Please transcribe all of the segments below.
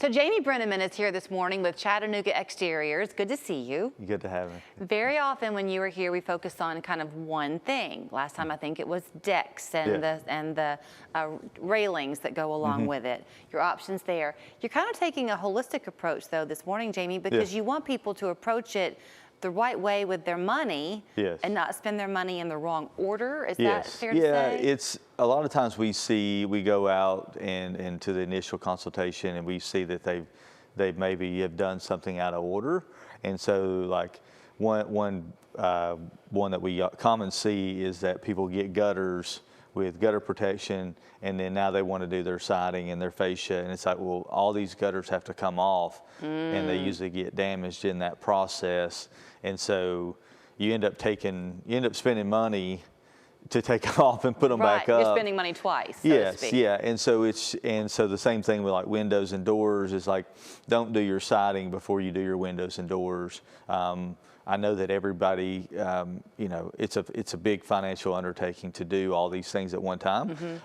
So Jamie Brenneman is here this morning with Chattanooga Exteriors. Good to see you. Good to have me. Very often when you were here, we focused on kind of one thing. Last time I think it was decks and the railings that go along with it. Your options there. You're kind of taking a holistic approach though this morning, Jamie, because you want people to approach it the right way with their money and not spend their money in the wrong order. Is that fair to say? Yeah, it's a lot of times we go out and to the initial consultation and we see that they maybe have done something out of order. And so like one that we common see is that people get gutters with gutter protection, and then now they want to do their siding and their fascia, and it's like, well, all these gutters have to come off, and they usually get damaged in that process, and so you end up spending money to take off and put them back up. You're spending money twice. So to speak. Yeah, and so the same thing with like windows and doors is like, don't do your siding before you do your windows and doors. I know that everybody, it's a big financial undertaking to do all these things at one time.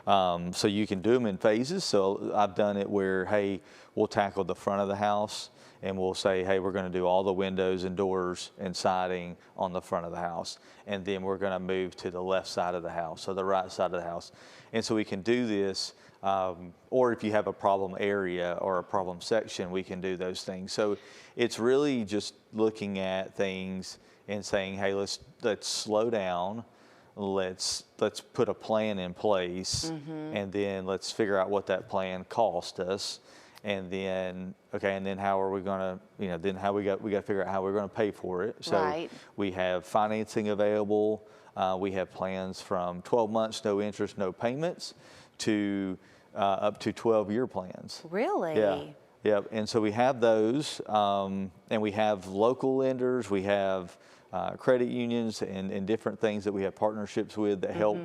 So you can do them in phases. So I've done it where, hey, we'll tackle the front of the house and we'll say, hey, we're going to do all the windows and doors and siding on the front of the house. And then we're going to move to the left side of the house or the right side of the house. And so we can do this. Or if you have a problem area or a problem section, we can do those things. So it's really just looking at things and saying, hey, let's slow down. Let's put a plan in place, and then let's figure out what that plan cost us. And then, and then how are we going to, then we got to figure out how we're going to pay for it. So we have financing available. We have plans from 12 months, no interest, no payments, to up to 12-year plans. Really? Yeah. Yep. And so we have those, and we have local lenders. We have credit unions and different things that we have partnerships with that help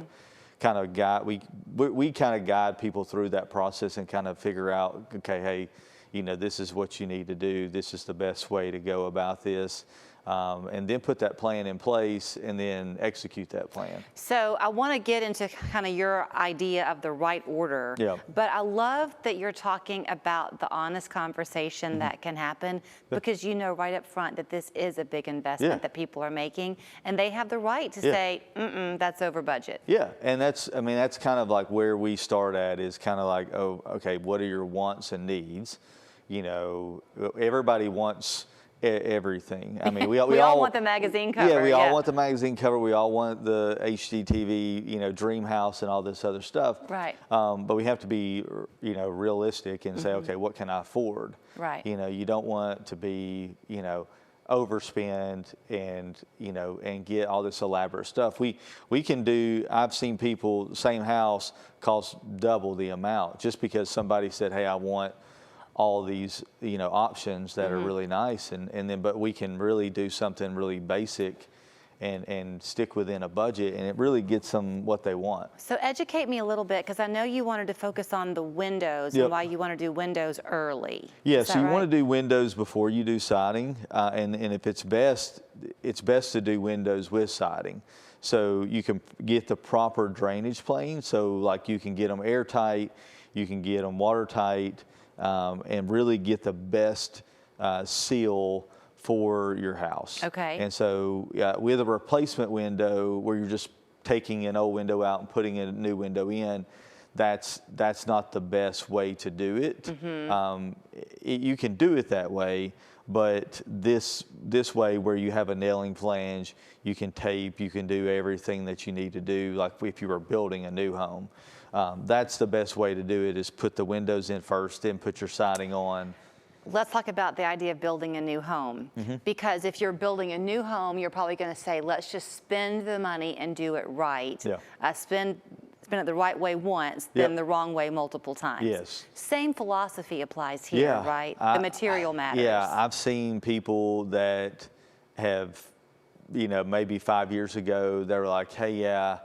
kind of guide. We kind of guide people through that process and kind of figure out, okay, hey, this is what you need to do. This is the best way to go about this. And then put that plan in place and then execute that plan. So I want to get into kind of your idea of the right order, but I love that you're talking about the honest conversation that can happen, because you know right up front that this is a big investment that people are making, and they have the right to say, that's over budget. Yeah, and that's kind of like where we start at, is kind of like, oh, okay, what are your wants and needs? Everybody wants everything. I mean, we all want the magazine cover. Yeah, we all want the magazine cover. We all want the HGTV, dream house and all this other stuff. Right. But we have to be, realistic and say, okay, what can I afford? Right. You don't want to be, overspend and get all this elaborate stuff. We can do. I've seen people, same house cost double the amount just because somebody said, hey, I want all these options that are really nice, but we can really do something really basic and stick within a budget, and it really gets them what they want. So educate me a little bit, because I know you wanted to focus on the windows and why you want to do windows early. Yeah, so you want to do windows before you do siding, and if it's best to do windows with siding. So you can get the proper drainage plane, so like you can get them airtight, you can get them watertight, and really get the best seal for your house. Okay. And so with a replacement window where you're just taking an old window out and putting a new window in, that's not the best way to do it. You can do it that way, but this way where you have a nailing flange, you can tape, you can do everything that you need to do, like if you were building a new home. That's the best way to do it, is put the windows in first, then put your siding on. Let's talk about the idea of building a new home, because if you're building a new home, you're probably going to say, let's just spend the money and do it right. Spend it the right way once, then the wrong way multiple times. Yes. Same philosophy applies here, right? The material matters. Yeah, I've seen people that have, maybe 5 years ago, they were like, hey,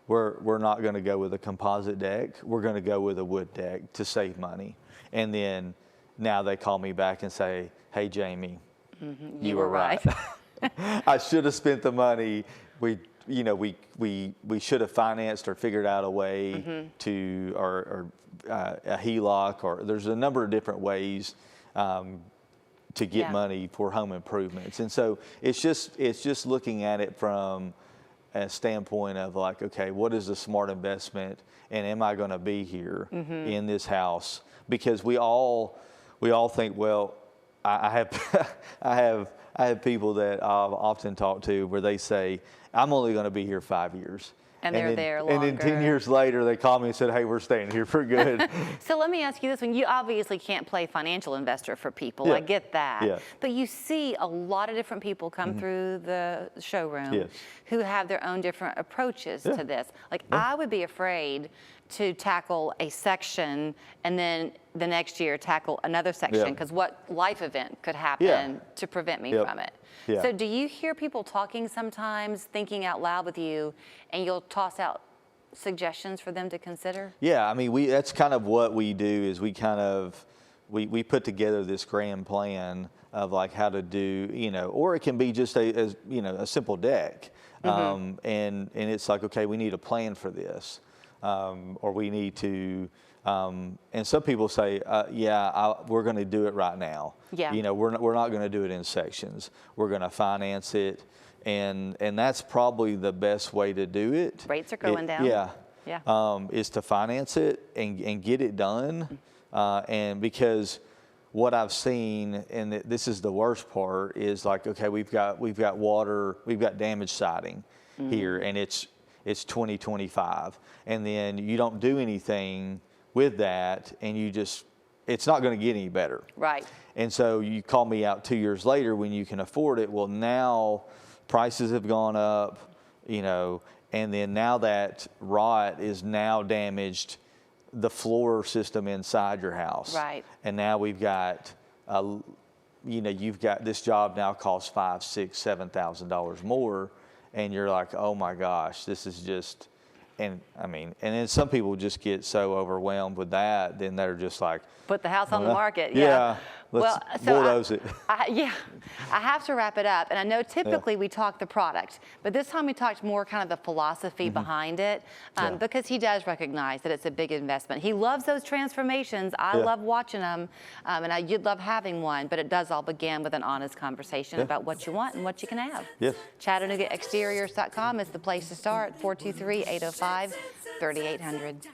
we're not going to go with a composite deck. We're going to go with a wood deck to save money. And then now they call me back and say, hey, Jamie, you were right. I should have spent the money. you know, we should have financed or figured out a way to, or a HELOC, or there's a number of different ways to get money for home improvements. And so it's just looking at it from a standpoint of like, okay, what is a smart investment, and am I going to be here in this house? Because we all think, well, I have people that I've often talked to where they say, I'm only going to be here 5 years. And they're there longer. And then 10 years later, they call me and said, hey, we're staying here for good. So let me ask you this one. You obviously can't play financial investor for people. Yeah. I get that. Yeah. But you see a lot of different people come through the showroom who have their own different approaches to this. Like I would be afraid to tackle a section and then the next year tackle another section, because what life event could happen to prevent me from it? Yeah. So do you hear people talking sometimes, thinking out loud with you, and you'll toss out suggestions for them to consider? Yeah, I mean, that's kind of what we do, is we put together this grand plan of like how to do, you know, or it can be just a simple deck. And it's like, okay, we need a plan for this. Or we need to, and some people say, we're going to do it right now. Yeah. You know, we're not going to do it in sections. We're going to finance it, and that's probably the best way to do it. Rates are going down. Yeah. Is to finance it and get it done, and because what I've seen, and this is the worst part, is like, okay, we've got water, we've got damaged siding here, and it's 2025, and then you don't do anything with that, and it's not going to get any better. Right. And so you call me out 2 years later when you can afford it. Well, now prices have gone up, you know, and then now that rot is now damaged the floor system inside your house. Right. And now we've got, you've got this job now costs $5,000, $6,000, $7,000 more. And you're like, oh my gosh, this is just, and I mean, and then some people just get so overwhelmed with that, then they're just like, put the house on the market. Let's bulldoze it. I have to wrap it up. And I know typically we talk the product, but this time we talked more kind of the philosophy behind it, because he does recognize that it's a big investment. He loves those transformations. I love watching them, and you'd love having one, but it does all begin with an honest conversation about what you want and what you can have. Yes. ChattanoogaExteriors.com is the place to start. 423-805-3800.